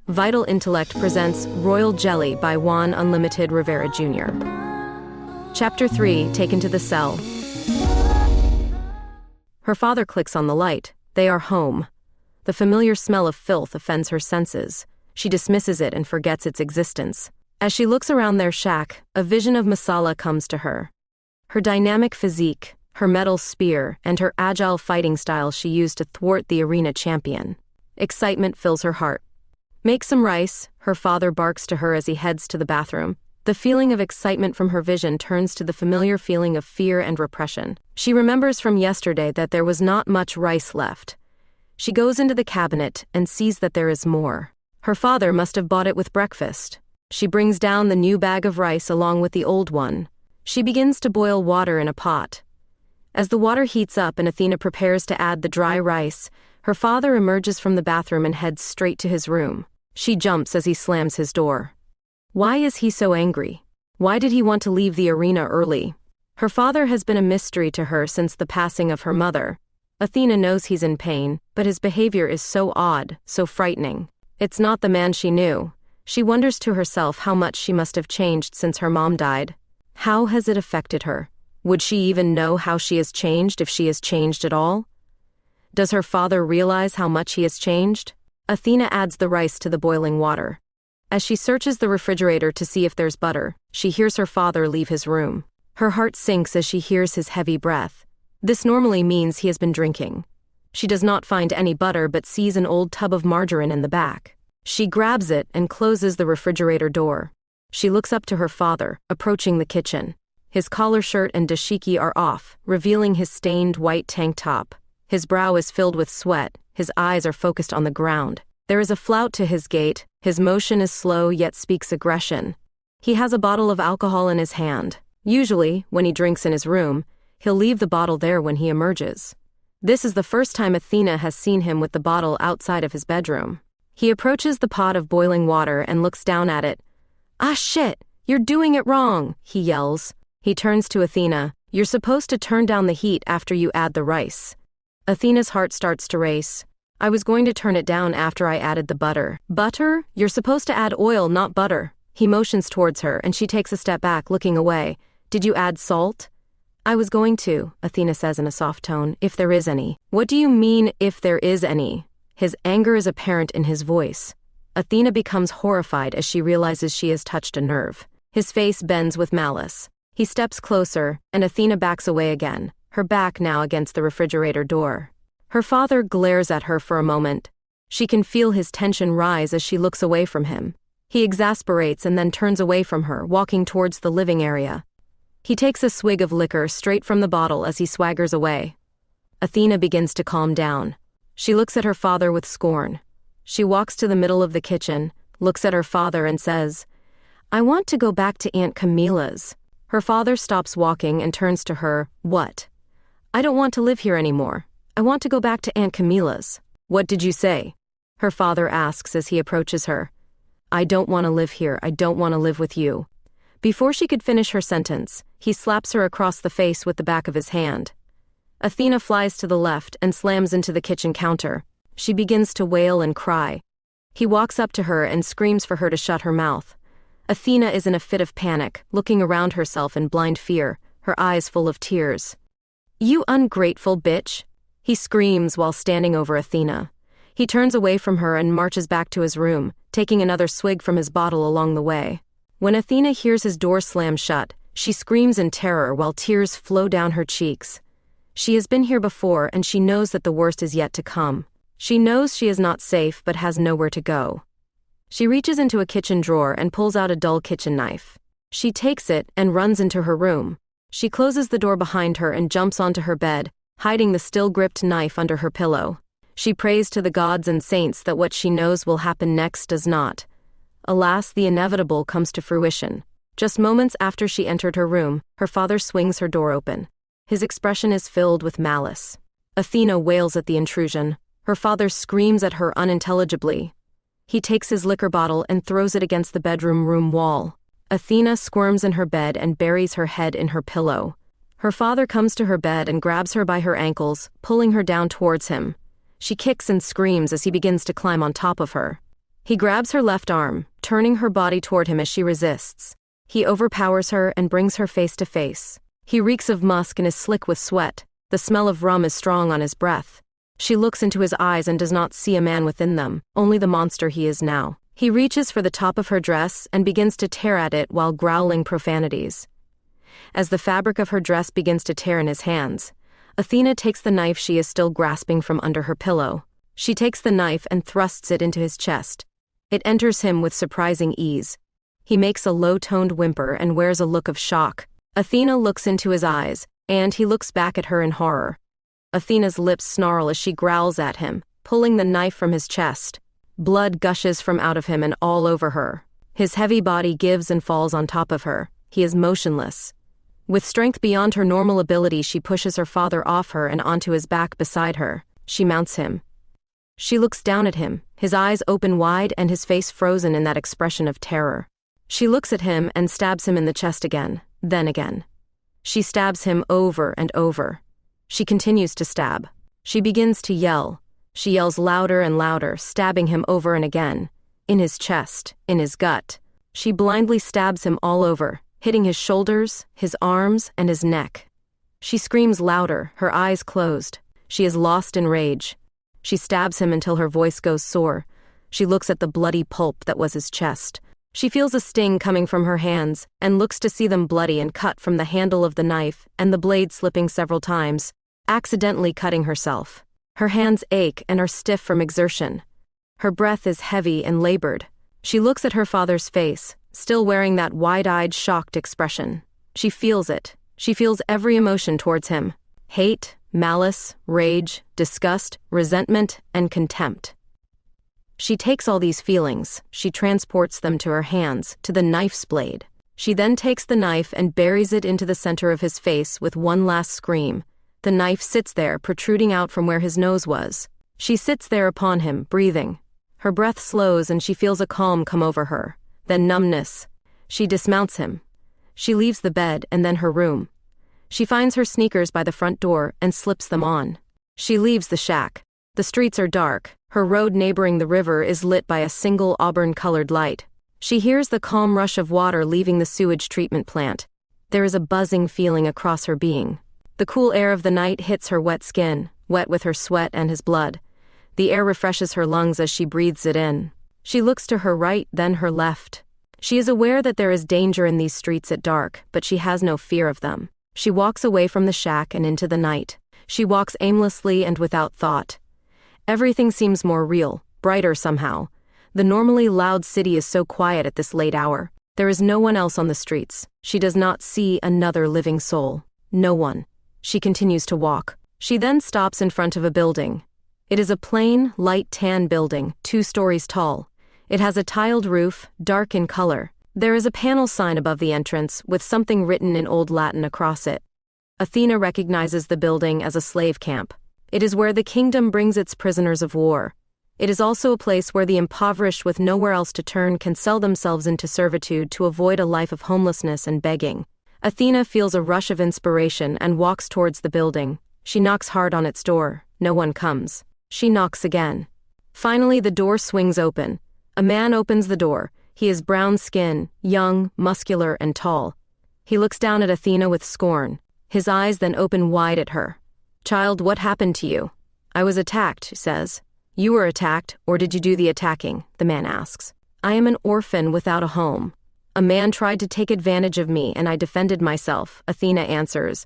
Vital Intellect presents Royal Jelly by Juan Unlimited Rivera Jr. Chapter 3, Taken to the Cell. Her father clicks on the light. They are home. The familiar smell of filth offends her senses. She dismisses it and forgets its existence. As she looks around their shack, a vision of Masala comes to her. Her dynamic physique, her metal spear, and her agile fighting style she used to thwart the arena champion. Excitement fills her heart. "Make some rice," her father barks to her as he heads to the bathroom. The feeling of excitement from her vision turns to the familiar feeling of fear and repression. She remembers from yesterday that there was not much rice left. She goes into the cabinet and sees that there is more. Her father must have bought it with breakfast. She brings down the new bag of rice along with the old one. She begins to boil water in a pot. As the water heats up and Athena prepares to add the dry rice, her father emerges from the bathroom and heads straight to his room. She jumps as he slams his door. Why is he so angry? Why did he want to leave the arena early? Her father has been a mystery to her since the passing of her mother. Athena knows he's in pain, but his behavior is so odd, so frightening. It's not the man she knew. She wonders to herself how much she must have changed since her mom died. How has it affected her? Would she even know how she has changed if she has changed at all? Does her father realize how much he has changed? Athena adds the rice to the boiling water. As she searches the refrigerator to see if there's butter, she hears her father leave his room. Her heart sinks as she hears his heavy breath. This normally means he has been drinking. She does not find any butter but sees an old tub of margarine in the back. She grabs it and closes the refrigerator door. She looks up to her father, approaching the kitchen. His collar shirt and dashiki are off, revealing his stained white tank top. His brow is filled with sweat. His eyes are focused on the ground. There is a flout to his gait. His motion is slow yet speaks aggression. He has a bottle of alcohol in his hand. Usually, when he drinks in his room, he'll leave the bottle there when he emerges. This is the first time Athena has seen him with the bottle outside of his bedroom. He approaches the pot of boiling water and looks down at it. "Ah shit, you're doing it wrong," he yells. He turns to Athena. "You're supposed to turn down the heat after you add the rice." Athena's heart starts to race. "I was going to turn it down after I added the butter." "Butter? You're supposed to add oil, not butter." He motions towards her, and she takes a step back, looking away. "Did you add salt?" "I was going to," Athena says in a soft tone, "if there is any." "What do you mean, if there is any?" His anger is apparent in his voice. Athena becomes horrified as she realizes she has touched a nerve. His face bends with malice. He steps closer, and Athena backs away again, her back now against the refrigerator door. Her father glares at her for a moment. She can feel his tension rise as she looks away from him. He exasperates and then turns away from her, walking towards the living area. He takes a swig of liquor straight from the bottle as he swaggers away. Athena begins to calm down. She looks at her father with scorn. She walks to the middle of the kitchen, looks at her father and says, "I want to go back to Aunt Camila's." Her father stops walking and turns to her. "What?" "I don't want to live here anymore. I want to go back to Aunt Camila's." "What did you say?" her father asks as he approaches her. "I don't want to live here. I don't want to live with you." Before she could finish her sentence, he slaps her across the face with the back of his hand. Athena flies to the left and slams into the kitchen counter. She begins to wail and cry. He walks up to her and screams for her to shut her mouth. Athena is in a fit of panic, looking around herself in blind fear, her eyes full of tears. "You ungrateful bitch!" he screams while standing over Athena. He turns away from her and marches back to his room, taking another swig from his bottle along the way. When Athena hears his door slam shut, she screams in terror while tears flow down her cheeks. She has been here before and she knows that the worst is yet to come. She knows she is not safe but has nowhere to go. She reaches into a kitchen drawer and pulls out a dull kitchen knife. She takes it and runs into her room. She closes the door behind her and jumps onto her bed, hiding the still-gripped knife under her pillow. She prays to the gods and saints that what she knows will happen next does not. Alas, the inevitable comes to fruition. Just moments after she entered her room, her father swings her door open. His expression is filled with malice. Athena wails at the intrusion. Her father screams at her unintelligibly. He takes his liquor bottle and throws it against the bedroom room wall. Athena squirms in her bed and buries her head in her pillow. Her father comes to her bed and grabs her by her ankles, pulling her down towards him. She kicks and screams as he begins to climb on top of her. He grabs her left arm, turning her body toward him as she resists. He overpowers her and brings her face to face. He reeks of musk and is slick with sweat. The smell of rum is strong on his breath. She looks into his eyes and does not see a man within them, only the monster he is now. He reaches for the top of her dress and begins to tear at it while growling profanities. As the fabric of her dress begins to tear in his hands, Athena takes the knife she is still grasping from under her pillow. She takes the knife and thrusts it into his chest. It enters him with surprising ease. He makes a low-toned whimper and wears a look of shock. Athena looks into his eyes, and he looks back at her in horror. Athena's lips snarl as she growls at him, pulling the knife from his chest. Blood gushes from out of him and all over her. His heavy body gives and falls on top of her. He is motionless. With strength beyond her normal ability, she pushes her father off her and onto his back beside her. She mounts him. She looks down at him, his eyes open wide and his face frozen in that expression of terror. She looks at him and stabs him in the chest again, then again. She stabs him over and over. She continues to stab. She begins to yell. She yells louder and louder, stabbing him over and again. In his chest, in his gut. She blindly stabs him all over, hitting his shoulders, his arms, and his neck. She screams louder, her eyes closed. She is lost in rage. She stabs him until her voice goes sore. She looks at the bloody pulp that was his chest. She feels a sting coming from her hands, and looks to see them bloody and cut from the handle of the knife and the blade slipping several times, accidentally cutting herself. Her hands ache and are stiff from exertion. Her breath is heavy and labored. She looks at her father's face, still wearing that wide-eyed, shocked expression. She feels it. She feels every emotion towards him. Hate, malice, rage, disgust, resentment, and contempt. She takes all these feelings, she transports them to her hands, to the knife's blade. She then takes the knife and buries it into the center of his face with one last scream. The knife sits there, protruding out from where his nose was. She sits there upon him, breathing. Her breath slows and she feels a calm come over her. Then numbness. She dismounts him. She leaves the bed and then her room. She finds her sneakers by the front door and slips them on. She leaves the shack. The streets are dark. Her road neighboring the river is lit by a single auburn-colored light. She hears the calm rush of water leaving the sewage treatment plant. There is a buzzing feeling across her being. The cool air of the night hits her wet skin, wet with her sweat and his blood. The air refreshes her lungs as she breathes it in. She looks to her right, then her left. She is aware that there is danger in these streets at dark, but she has no fear of them. She walks away from the shack and into the night. She walks aimlessly and without thought. Everything seems more real, brighter somehow. The normally loud city is so quiet at this late hour. There is no one else on the streets. She does not see another living soul. No one. She continues to walk. She then stops in front of a building. It is a plain, light tan building, 2 stories tall. It has a tiled roof, dark in color. There is a panel sign above the entrance with something written in Old Latin across it. Athena recognizes the building as a slave camp. It is where the kingdom brings its prisoners of war. It is also a place where the impoverished with nowhere else to turn can sell themselves into servitude to avoid a life of homelessness and begging. Athena feels a rush of inspiration and walks towards the building. She knocks hard on its door. No one comes. She knocks again. Finally, the door swings open. A man opens the door. He is brown skin, young, muscular, and tall. He looks down at Athena with scorn. His eyes then open wide at her. "Child, what happened to you?" "I was attacked," she says. "You were attacked, or did you do the attacking?" the man asks. "I am an orphan without a home. A man tried to take advantage of me and I defended myself," Athena answers.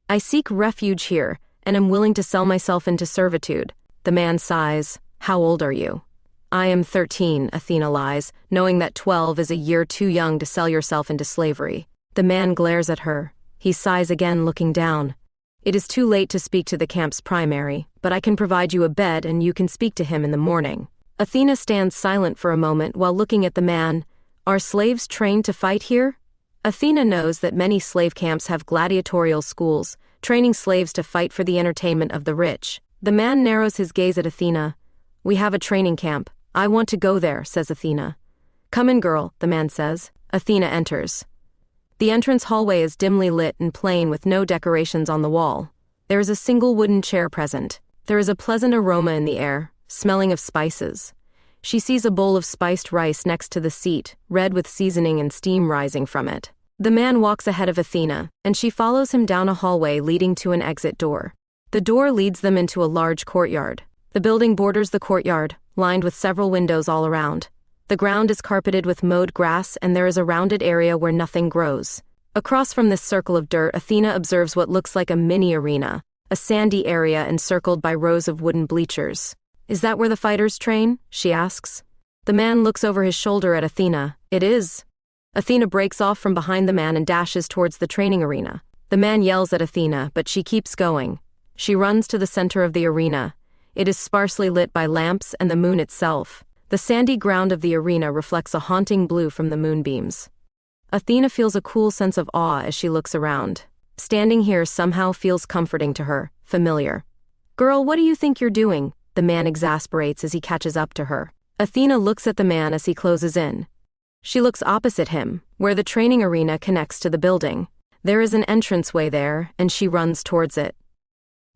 "I seek refuge here and am willing to sell myself into servitude." The man sighs. "How old are you?" "I am 13, Athena lies, knowing that 12 is a year too young to sell yourself into slavery. The man glares at her. He sighs again, looking down. "It is too late to speak to the camp's primary, but I can provide you a bed and you can speak to him in the morning." Athena stands silent for a moment while looking at the man. "Are slaves trained to fight here?" Athena knows that many slave camps have gladiatorial schools, training slaves to fight for the entertainment of the rich. The man narrows his gaze at Athena. "We have a training camp. I want to go there," says Athena. "Come in, girl," the man says. Athena enters. The entrance hallway is dimly lit and plain with no decorations on the wall. There is a single wooden chair present. There is a pleasant aroma in the air, smelling of spices. She sees a bowl of spiced rice next to the seat, red with seasoning and steam rising from it. The man walks ahead of Athena, and she follows him down a hallway leading to an exit door. The door leads them into a large courtyard. The building borders the courtyard, lined with several windows all around. The ground is carpeted with mowed grass, and there is a rounded area where nothing grows. Across from this circle of dirt, Athena observes what looks like a mini arena, a sandy area encircled by rows of wooden bleachers. "Is that where the fighters train?" she asks. The man looks over his shoulder at Athena. "It is." Athena breaks off from behind the man and dashes towards the training arena. The man yells at Athena, but she keeps going. She runs to the center of the arena. It is sparsely lit by lamps and the moon itself. The sandy ground of the arena reflects a haunting blue from the moonbeams. Athena feels a cool sense of awe as she looks around. Standing here somehow feels comforting to her, familiar. "Girl, what do you think you're doing?" the man exasperates as he catches up to her. Athena looks at the man as he closes in. She looks opposite him, where the training arena connects to the building. There is an entranceway there, and she runs towards it.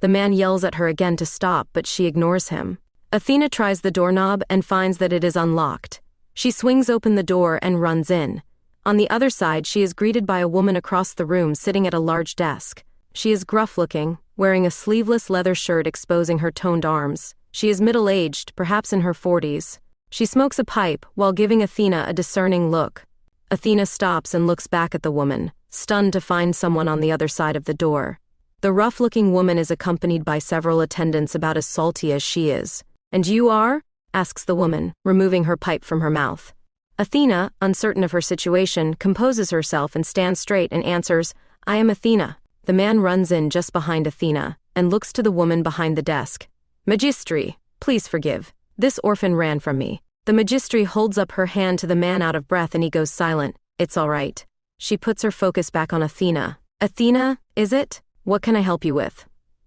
The man yells at her again to stop, but she ignores him. Athena tries the doorknob and finds that it is unlocked. She swings open the door and runs in. On the other side, she is greeted by a woman across the room sitting at a large desk. She is gruff-looking, wearing a sleeveless leather shirt exposing her toned arms. She is middle-aged, perhaps in her 40s. She smokes a pipe while giving Athena a discerning look. Athena stops and looks back at the woman, stunned to find someone on the other side of the door. The rough-looking woman is accompanied by several attendants about as salty as she is. "And you are?" asks the woman, removing her pipe from her mouth. Athena, uncertain of her situation, composes herself and stands straight and answers, "I am Athena." The man runs in just behind Athena and looks to the woman behind the desk. "Magistri, please forgive. This orphan ran from me." The magistri holds up her hand to the man out of breath and he goes silent. "It's all right." She puts her focus back on Athena. "Athena, is it? What can I help you with?"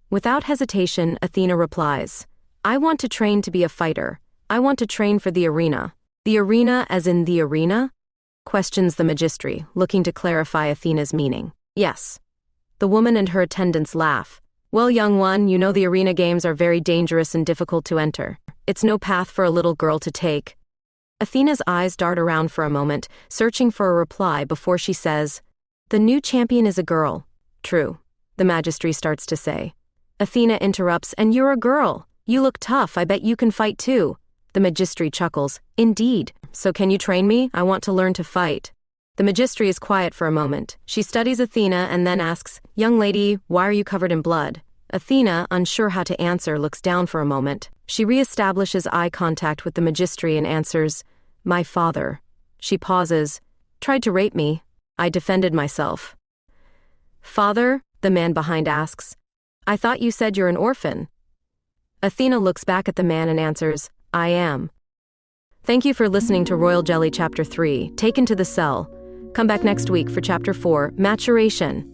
Without hesitation, Athena replies, "I want to train to be a fighter. I want to train for the arena." "The arena as in the arena?" questions the magistri, looking to clarify Athena's meaning. "Yes." The woman and her attendants laugh. "Well, young one, you know the arena games are very dangerous and difficult to enter. It's no path for a little girl to take." Athena's eyes dart around for a moment, searching for a reply before she says, "The new champion is a girl." "True," the magistry starts to say. Athena interrupts, "And you're a girl. You look tough. I bet you can fight too." The magistry chuckles. "Indeed. So can you train me? I want to learn to fight." The magistry is quiet for a moment. She studies Athena and then asks, "Young lady, why are you covered in blood?" Athena, unsure how to answer, looks down for a moment. She reestablishes eye contact with the magistry and answers, "My father." She pauses. "Tried to rape me. I defended myself." "Father?" the man behind asks. "I thought you said you're an orphan." Athena looks back at the man and answers, "I am." Thank you for listening to Royal Jelly Chapter 3, Taken to the Cell. Come back next week for Chapter 4, Maturation.